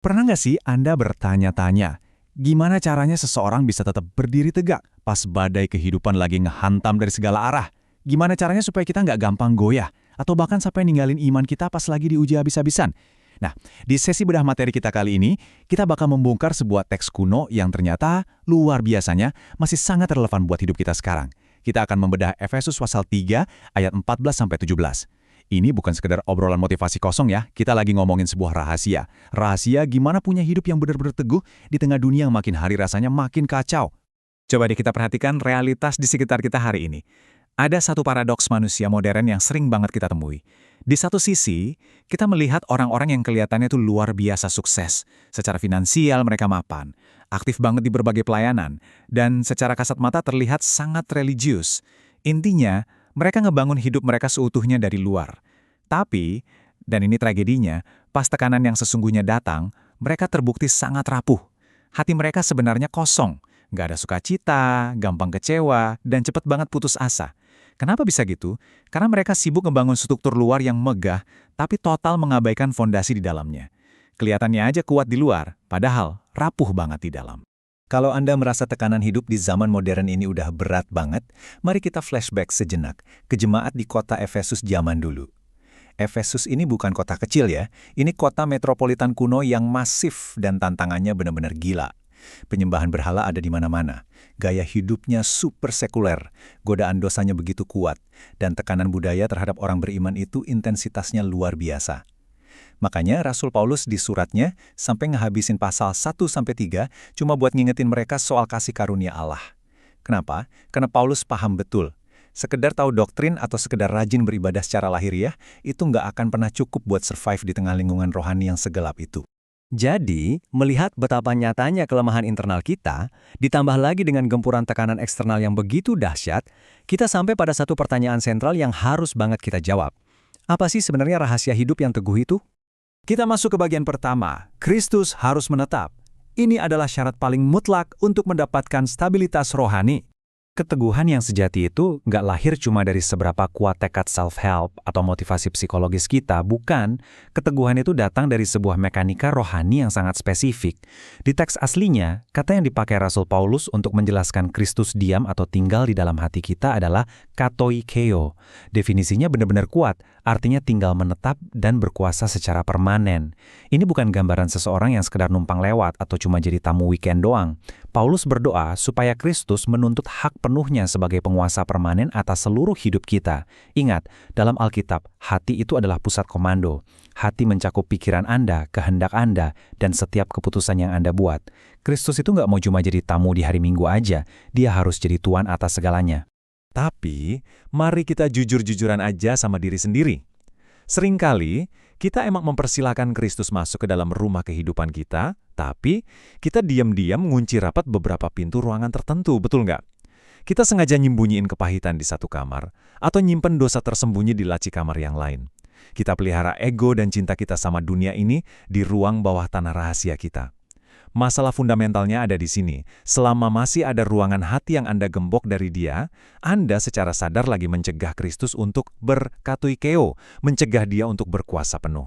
Pernah nggak sih Anda bertanya-tanya, gimana caranya seseorang bisa tetap berdiri tegak pas badai kehidupan lagi ngehantam dari segala arah? Gimana caranya supaya kita nggak gampang goyah? Atau bahkan sampai ninggalin iman kita pas lagi diuji habis-habisan? Nah, di sesi bedah materi kita kali ini, kita bakal membongkar sebuah teks kuno yang ternyata luar biasanya masih sangat relevan buat hidup kita sekarang. Kita akan membedah Efesus pasal 3 ayat 14-17. Ini bukan sekedar obrolan motivasi kosong ya, kita lagi ngomongin sebuah rahasia. Rahasia gimana punya hidup yang benar-benar teguh di tengah dunia yang makin hari rasanya makin kacau. Coba deh kita perhatikan realitas di sekitar kita hari ini. Ada satu paradoks manusia modern yang sering banget kita temui. Di satu sisi, kita melihat orang-orang yang kelihatannya itu luar biasa sukses. Secara finansial mereka mapan, aktif banget di berbagai pelayanan, dan secara kasat mata terlihat sangat religius. Intinya, mereka ngebangun hidup mereka seutuhnya dari luar. Tapi, dan ini tragedinya, pas tekanan yang sesungguhnya datang, mereka terbukti sangat rapuh. Hati mereka sebenarnya kosong, nggak ada sukacita, gampang kecewa, dan cepet banget putus asa. Kenapa bisa gitu? Karena mereka sibuk ngebangun struktur luar yang megah, tapi total mengabaikan fondasi di dalamnya. Kelihatannya aja kuat di luar, padahal rapuh banget di dalam. Kalau Anda merasa tekanan hidup di zaman modern ini udah berat banget, mari kita flashback sejenak ke jemaat di kota Efesus zaman dulu. Efesus ini bukan kota kecil ya, ini kota metropolitan kuno yang masif dan tantangannya benar-benar gila. Penyembahan berhala ada di mana-mana, gaya hidupnya super sekuler, godaan dosanya begitu kuat, dan tekanan budaya terhadap orang beriman itu intensitasnya luar biasa. Makanya Rasul Paulus di suratnya sampai ngehabisin pasal 1-3 cuma buat ngingetin mereka soal kasih karunia Allah. Kenapa? Karena Paulus paham betul. Sekedar tahu doktrin atau sekedar rajin beribadah secara lahiriah, itu nggak akan pernah cukup buat survive di tengah lingkungan rohani yang segelap itu. Jadi, melihat betapa nyatanya kelemahan internal kita, ditambah lagi dengan gempuran tekanan eksternal yang begitu dahsyat, kita sampai pada satu pertanyaan sentral yang harus banget kita jawab. Apa sih sebenarnya rahasia hidup yang teguh itu? Kita masuk ke bagian pertama, Kristus harus menetap. Ini adalah syarat paling mutlak untuk mendapatkan stabilitas rohani. Keteguhan yang sejati itu nggak lahir cuma dari seberapa kuat tekad self-help atau motivasi psikologis kita, bukan. Keteguhan itu datang dari sebuah mekanika rohani yang sangat spesifik. Di teks aslinya, kata yang dipakai Rasul Paulus untuk menjelaskan Kristus diam atau tinggal di dalam hati kita adalah katoikeo. Definisinya benar-benar kuat, artinya tinggal menetap dan berkuasa secara permanen. Ini bukan gambaran seseorang yang sekedar numpang lewat atau cuma jadi tamu weekend doang. Paulus berdoa supaya Kristus menuntut hak penuhnya sebagai penguasa permanen atas seluruh hidup kita. Ingat, dalam Alkitab, hati itu adalah pusat komando. Hati mencakup pikiran Anda, kehendak Anda, dan setiap keputusan yang Anda buat. Kristus itu nggak mau cuma jadi tamu di hari Minggu aja, dia harus jadi tuan atas segalanya. Tapi, mari kita jujur-jujuran aja sama diri sendiri. Seringkali, kita emang mempersilahkan Kristus masuk ke dalam rumah kehidupan kita, tapi kita diam-diam ngunci rapat beberapa pintu ruangan tertentu, betul nggak? Kita sengaja nyembunyiin kepahitan di satu kamar, atau nyimpen dosa tersembunyi di laci kamar yang lain. Kita pelihara ego dan cinta kita sama dunia ini di ruang bawah tanah rahasia kita. Masalah fundamentalnya ada di sini. Selama masih ada ruangan hati yang Anda gembok dari dia, Anda secara sadar lagi mencegah Kristus untuk berkatoikeo, mencegah dia untuk berkuasa penuh.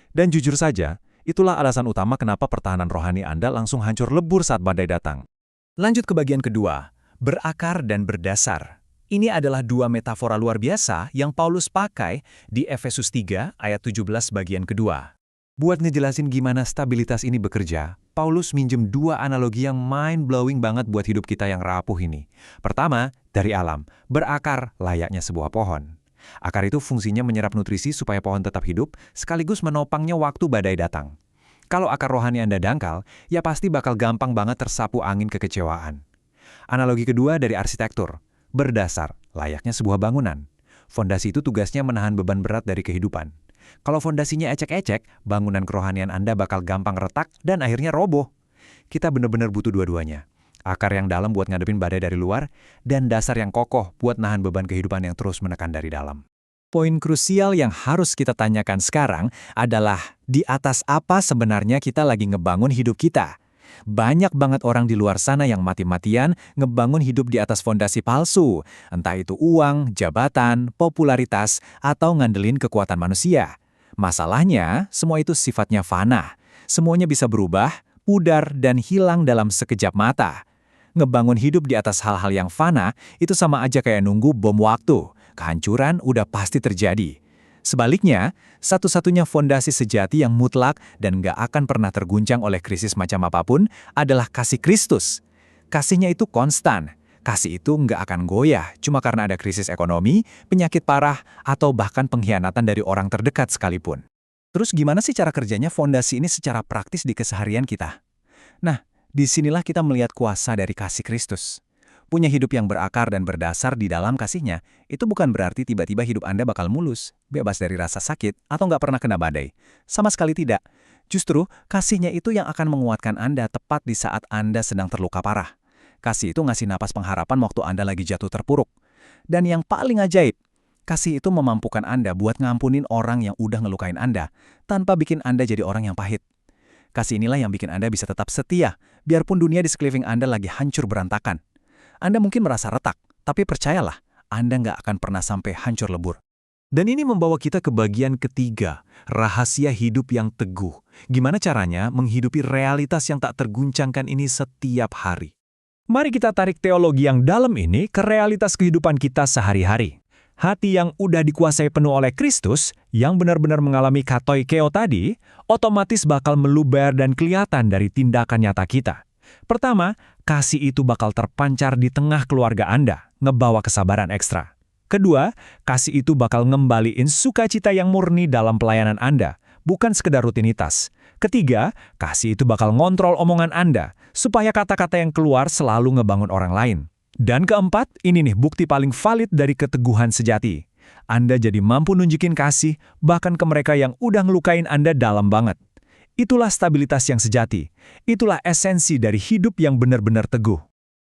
Dan jujur saja, itulah alasan utama kenapa pertahanan rohani Anda langsung hancur lebur saat badai datang. Lanjut ke bagian kedua, berakar dan berdasar. Ini adalah dua metafora luar biasa yang Paulus pakai di Efesus 3 ayat 17 bagian kedua. Buat ngejelasin gimana stabilitas ini bekerja, Paulus minjem dua analogi yang mind-blowing banget buat hidup kita yang rapuh ini. Pertama, dari alam, berakar layaknya sebuah pohon. Akar itu fungsinya menyerap nutrisi supaya pohon tetap hidup, sekaligus menopangnya waktu badai datang. Kalau akar rohani Anda dangkal, ya pasti bakal gampang banget tersapu angin kekecewaan. Analogi kedua dari arsitektur, berdasar, layaknya sebuah bangunan. Fondasi itu tugasnya menahan beban berat dari kehidupan. Kalau fondasinya ecek-ecek, bangunan kerohanian Anda bakal gampang retak dan akhirnya roboh. Kita benar-benar butuh dua-duanya. Akar yang dalam buat ngadepin badai dari luar, dan dasar yang kokoh buat nahan beban kehidupan yang terus menekan dari dalam. Poin krusial yang harus kita tanyakan sekarang adalah di atas apa sebenarnya kita lagi ngebangun hidup kita. Banyak banget orang di luar sana yang mati-matian ngebangun hidup di atas fondasi palsu, entah itu uang, jabatan, popularitas, atau ngandelin kekuatan manusia. Masalahnya, semua itu sifatnya fana. Semuanya bisa berubah, pudar, dan hilang dalam sekejap mata. Ngebangun hidup di atas hal-hal yang fana itu sama aja kayak nunggu bom waktu. Kehancuran udah pasti terjadi. Sebaliknya, satu-satunya fondasi sejati yang mutlak dan nggak akan pernah terguncang oleh krisis macam apapun adalah kasih Kristus. Kasihnya itu konstan. Kasih itu nggak akan goyah cuma karena ada krisis ekonomi, penyakit parah, atau bahkan pengkhianatan dari orang terdekat sekalipun. Terus gimana sih cara kerjanya fondasi ini secara praktis di keseharian kita? Nah, disinilah kita melihat kuasa dari kasih Kristus. Punya hidup yang berakar dan berdasar di dalam kasihnya, itu bukan berarti tiba-tiba hidup Anda bakal mulus, bebas dari rasa sakit, atau nggak pernah kena badai. Sama sekali tidak. Justru, kasihnya itu yang akan menguatkan Anda tepat di saat Anda sedang terluka parah. Kasih itu ngasih napas pengharapan waktu Anda lagi jatuh terpuruk. Dan yang paling ajaib, kasih itu memampukan Anda buat ngampunin orang yang udah ngelukain Anda, tanpa bikin Anda jadi orang yang pahit. Kasih inilah yang bikin Anda bisa tetap setia, biarpun dunia di sekeliling Anda lagi hancur berantakan. Anda mungkin merasa retak, tapi percayalah, Anda nggak akan pernah sampai hancur lebur. Dan ini membawa kita ke bagian ketiga, rahasia hidup yang teguh. Gimana caranya menghidupi realitas yang tak terguncangkan ini setiap hari? Mari kita tarik teologi yang dalam ini ke realitas kehidupan kita sehari-hari. Hati yang udah dikuasai penuh oleh Kristus, yang benar-benar mengalami katoikeo tadi, otomatis bakal meluber dan kelihatan dari tindakan nyata kita. Pertama, kasih itu bakal terpancar di tengah keluarga Anda, ngebawa kesabaran ekstra. Kedua, kasih itu bakal ngembaliin sukacita yang murni dalam pelayanan Anda, bukan sekedar rutinitas. Ketiga, kasih itu bakal ngontrol omongan Anda, supaya kata-kata yang keluar selalu ngebangun orang lain. Dan keempat, ini nih bukti paling valid dari keteguhan sejati. Anda jadi mampu nunjukin kasih, bahkan ke mereka yang udah ngelukain Anda dalam banget. Itulah stabilitas yang sejati. Itulah esensi dari hidup yang benar-benar teguh.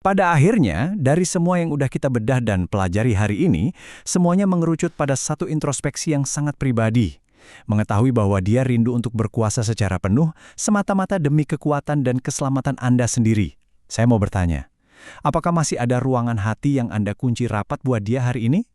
Pada akhirnya, dari semua yang udah kita bedah dan pelajari hari ini, semuanya mengerucut pada satu introspeksi yang sangat pribadi. Mengetahui bahwa dia rindu untuk berkuasa secara penuh, semata-mata demi kekuatan dan keselamatan Anda sendiri. Saya mau bertanya, apakah masih ada ruangan hati yang Anda kunci rapat buat dia hari ini?